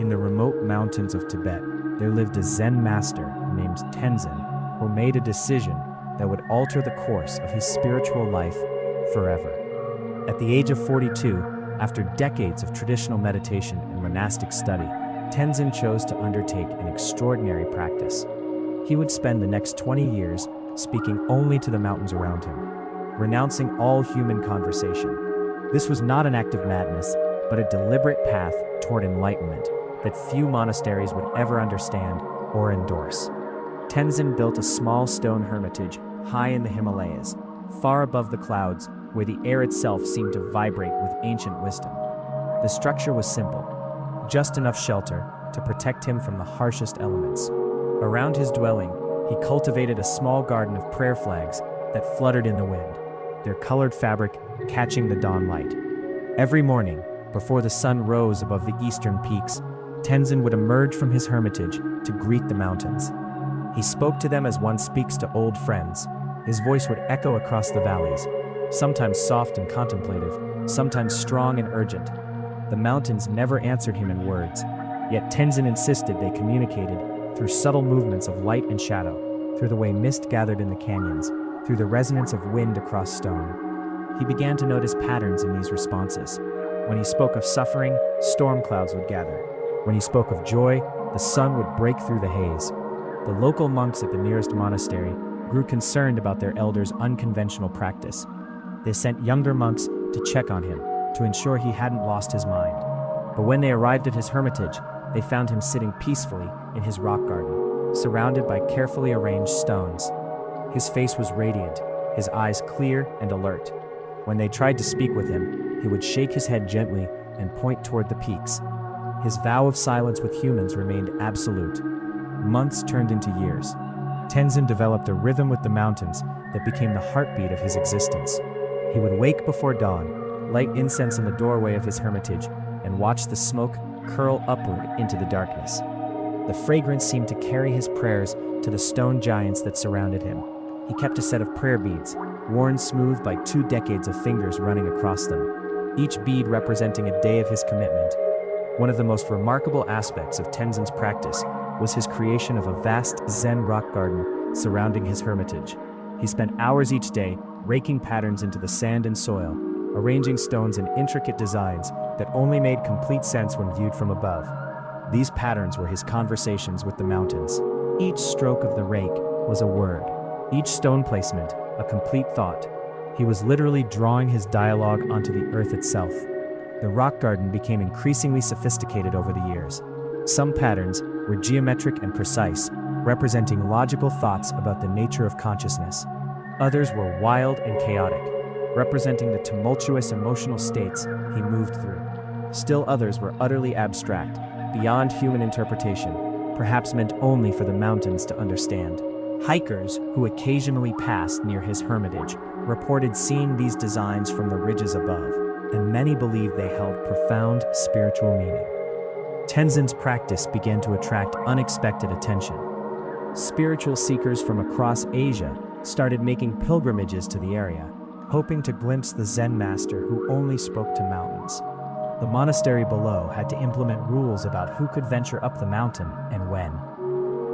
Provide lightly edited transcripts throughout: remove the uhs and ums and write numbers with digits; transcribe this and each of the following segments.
In the remote mountains of Tibet, there lived a Zen master named Tenzin who made a decision that would alter the course of his spiritual life forever. At the age of 42, after decades of traditional meditation and monastic study, Tenzin chose to undertake an extraordinary practice. He would spend the next 20 years speaking only to the mountains around him, renouncing all human conversation. This was not an act of madness, but a deliberate path toward enlightenment that few monasteries would ever understand or endorse. Tenzin built a small stone hermitage high in the Himalayas, far above the clouds, where the air itself seemed to vibrate with ancient wisdom. The structure was simple, just enough shelter to protect him from the harshest elements. Around his dwelling, he cultivated a small garden of prayer flags that fluttered in the wind, their colored fabric catching the dawn light. Every morning, before the sun rose above the eastern peaks, Tenzin would emerge from his hermitage to greet the mountains. He spoke to them as one speaks to old friends. His voice would echo across the valleys, sometimes soft and contemplative, sometimes strong and urgent. The mountains never answered him in words, yet Tenzin insisted they communicated through subtle movements of light and shadow, through the way mist gathered in the canyons, through the resonance of wind across stone. He began to notice patterns in these responses. When he spoke of suffering, storm clouds would gather. When he spoke of joy, the sun would break through the haze. The local monks at the nearest monastery grew concerned about their elders' unconventional practice. They sent younger monks to check on him, to ensure he hadn't lost his mind. But when they arrived at his hermitage, they found him sitting peacefully in his rock garden, surrounded by carefully arranged stones. His face was radiant, his eyes clear and alert. When they tried to speak with him, he would shake his head gently and point toward the peaks. His vow of silence with humans remained absolute. Months turned into years. Tenzin developed a rhythm with the mountains that became the heartbeat of his existence. He would wake before dawn, light incense in the doorway of his hermitage, and watch the smoke curl upward into the darkness. The fragrance seemed to carry his prayers to the stone giants that surrounded him. He kept a set of prayer beads, worn smooth by 2 decades of fingers running across them, each bead representing a day of his commitment. One of the most remarkable aspects of Tenzin's practice was his creation of a vast Zen rock garden surrounding his hermitage. He spent hours each day raking patterns into the sand and soil, arranging stones in intricate designs that only made complete sense when viewed from above. These patterns were his conversations with the mountains. Each stroke of the rake was a word, each stone placement a complete thought. He was literally drawing his dialogue onto the earth itself. The rock garden became increasingly sophisticated over the years. Some patterns were geometric and precise, representing logical thoughts about the nature of consciousness. Others were wild and chaotic, representing the tumultuous emotional states he moved through. Still others were utterly abstract, beyond human interpretation, perhaps meant only for the mountains to understand. Hikers who occasionally passed near his hermitage reported seeing these designs from the ridges above, and many believed they held profound spiritual meaning. Tenzin's practice began to attract unexpected attention. Spiritual seekers from across Asia started making pilgrimages to the area, hoping to glimpse the Zen master who only spoke to mountains. The monastery below had to implement rules about who could venture up the mountain and when.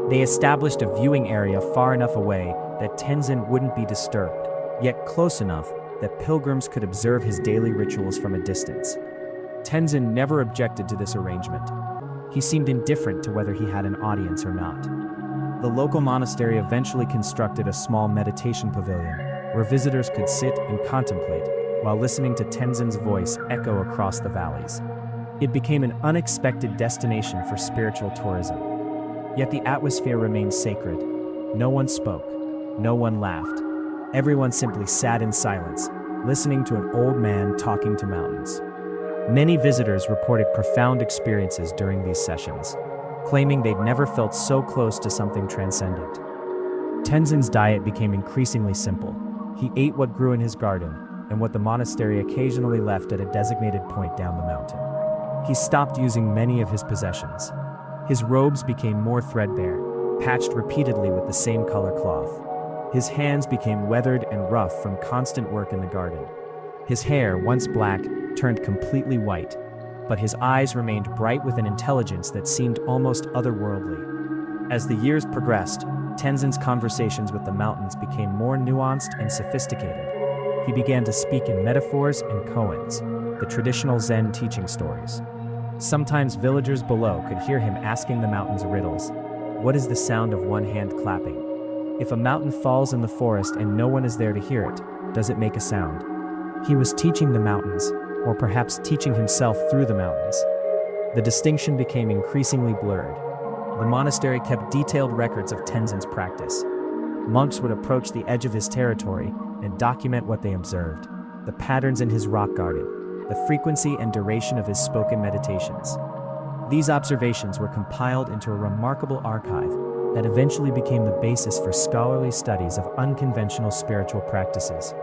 They established a viewing area far enough away that Tenzin wouldn't be disturbed, yet close enough that pilgrims could observe his daily rituals from a distance. Tenzin never objected to this arrangement. He seemed indifferent to whether he had an audience or not. The local monastery eventually constructed a small meditation pavilion where visitors could sit and contemplate while listening to Tenzin's voice echo across the valleys. It became an unexpected destination for spiritual tourism. Yet the atmosphere remained sacred. No one spoke. No one laughed. Everyone simply sat in silence, listening to an old man talking to mountains. Many visitors reported profound experiences during these sessions, claiming they'd never felt so close to something transcendent. Tenzin's diet became increasingly simple. He ate what grew in his garden and what the monastery occasionally left at a designated point down the mountain. He stopped using many of his possessions. His robes became more threadbare, patched repeatedly with the same color cloth. His hands became weathered and rough from constant work in the garden. His hair, once black, turned completely white. but his eyes remained bright with an intelligence that seemed almost otherworldly. As the years progressed, Tenzin's conversations with the mountains became more nuanced and sophisticated. He began to speak in metaphors and koans, the traditional Zen teaching stories. Sometimes villagers below could hear him asking the mountains riddles. What is the sound of one hand clapping? If a mountain falls in the forest and no one is there to hear it, does it make a sound? He was teaching the mountains, or perhaps teaching himself through the mountains. The distinction became increasingly blurred. The monastery kept detailed records of Tenzin's practice. Monks would approach the edge of his territory and document what they observed, the patterns in his rock garden, the frequency and duration of his spoken meditations. These observations were compiled into a remarkable archive that eventually became the basis for scholarly studies of unconventional spiritual practices.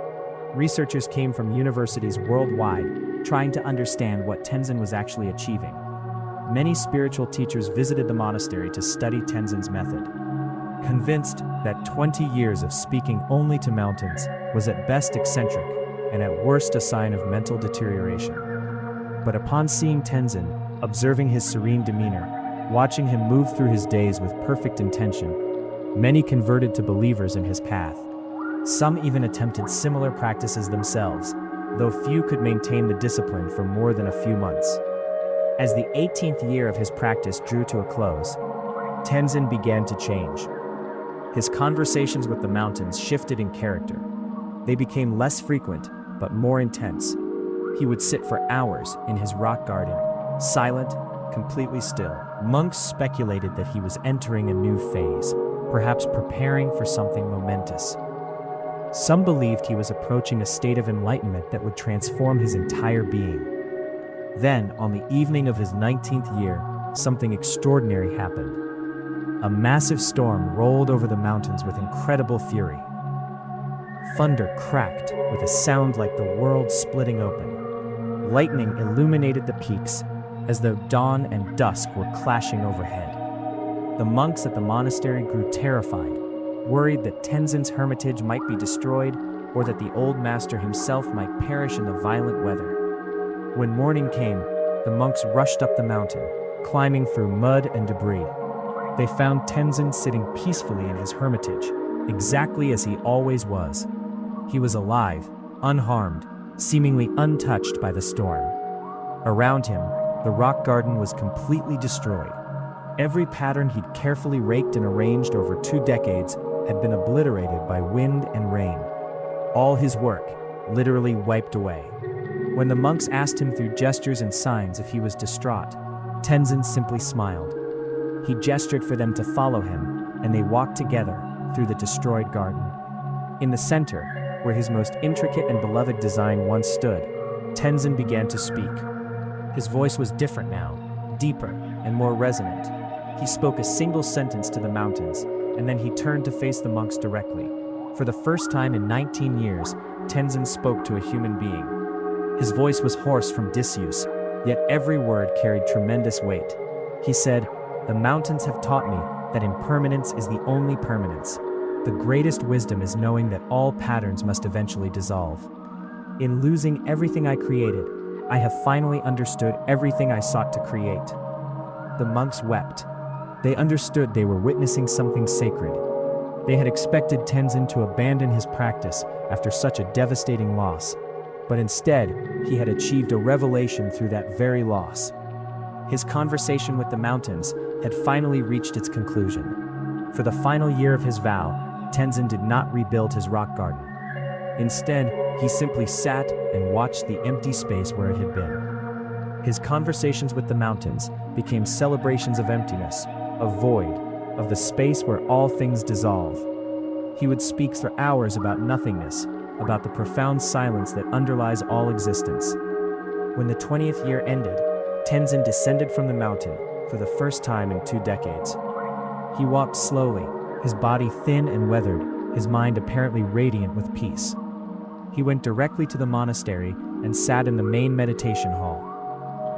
Researchers came from universities worldwide trying to understand what Tenzin was actually achieving. Many spiritual teachers visited the monastery to study Tenzin's method, convinced that 20 years of speaking only to mountains was at best eccentric and at worst a sign of mental deterioration. But upon seeing Tenzin, observing his serene demeanor, watching him move through his days with perfect intention, many converted to believers in his path. Some even attempted similar practices themselves, though few could maintain the discipline for more than a few months. As the 18th year of his practice drew to a close, Tenzin began to change. His conversations with the mountains shifted in character. They became less frequent, but more intense. He would sit for hours in his rock garden, silent, completely still. Monks speculated that he was entering a new phase, perhaps preparing for something momentous. Some believed he was approaching a state of enlightenment that would transform his entire being. Then, on the evening of his 19th year, something extraordinary happened. A massive storm rolled over the mountains with incredible fury. Thunder cracked with a sound like the world splitting open. Lightning illuminated the peaks as though dawn and dusk were clashing overhead. The monks at the monastery grew terrified, worried that Tenzin's hermitage might be destroyed or that the old master himself might perish in the violent weather. When morning came, the monks rushed up the mountain, climbing through mud and debris. They found Tenzin sitting peacefully in his hermitage, exactly as he always was. He was alive, unharmed, seemingly untouched by the storm. Around him, the rock garden was completely destroyed. Every pattern he'd carefully raked and arranged over 2 decades had been obliterated by wind and rain. All his work, literally wiped away. When the monks asked him through gestures and signs if he was distraught, Tenzin simply smiled. He gestured for them to follow him, and they walked together through the destroyed garden. In the center, where his most intricate and beloved design once stood, Tenzin began to speak. His voice was different now, deeper and more resonant. He spoke a single sentence to the mountains, and then he turned to face the monks directly. For the first time in 19 years, Tenzin spoke to a human being. His voice was hoarse from disuse, yet every word carried tremendous weight. He said, "The mountains have taught me that impermanence is the only permanence. The greatest wisdom is knowing that all patterns must eventually dissolve. In losing everything I created, I have finally understood everything I sought to create." The monks wept. They understood they were witnessing something sacred. They had expected Tenzin to abandon his practice after such a devastating loss, but instead, he had achieved a revelation through that very loss. His conversation with the mountains had finally reached its conclusion. For the final year of his vow, Tenzin did not rebuild his rock garden. Instead, he simply sat and watched the empty space where it had been. His conversations with the mountains became celebrations of emptiness, of void, of the space where all things dissolve. He would speak for hours about nothingness, about the profound silence that underlies all existence. When the 20th year ended, Tenzin descended from the mountain for the first time in 2 decades. He walked slowly, his body thin and weathered, his mind apparently radiant with peace. He went directly to the monastery and sat in the main meditation hall.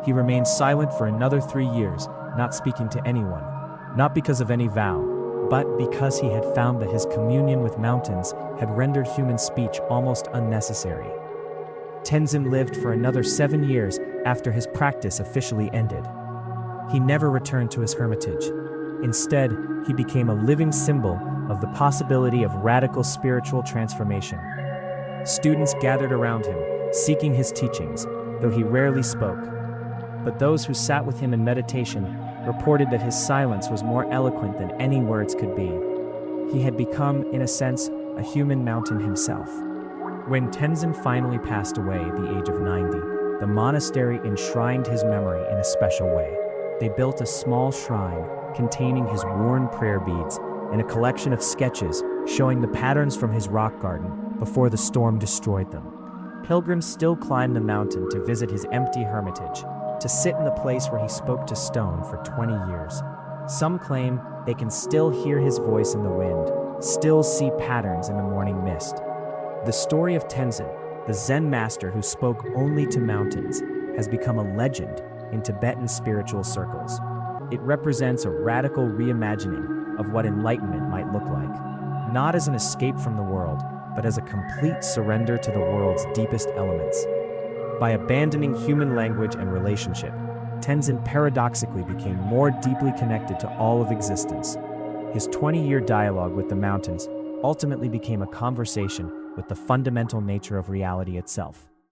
He remained silent for another 3 years, not speaking to anyone, not because of any vow, but because he had found that his communion with mountains had rendered human speech almost unnecessary. Tenzin lived for another 7 years after his practice officially ended. He never returned to his hermitage. Instead, he became a living symbol of the possibility of radical spiritual transformation. Students gathered around him, seeking his teachings, though he rarely spoke. But those who sat with him in meditation reported that his silence was more eloquent than any words could be. He had become, in a sense, a human mountain himself. When Tenzin finally passed away at the age of 90, the monastery enshrined his memory in a special way. They built a small shrine containing his worn prayer beads and a collection of sketches showing the patterns from his rock garden before the storm destroyed them. Pilgrims still climb the mountain to visit his empty hermitage, to sit in the place where he spoke to stone for 20 years. Some claim they can still hear his voice in the wind, still see patterns in the morning mist. The story of Tenzin, the Zen master who spoke only to mountains, has become a legend in Tibetan spiritual circles. It represents a radical reimagining of what enlightenment might look like, not as an escape from the world, but as a complete surrender to the world's deepest elements. By abandoning human language and relationship, Tenzin paradoxically became more deeply connected to all of existence. His 20-year dialogue with the mountains ultimately became a conversation with the fundamental nature of reality itself.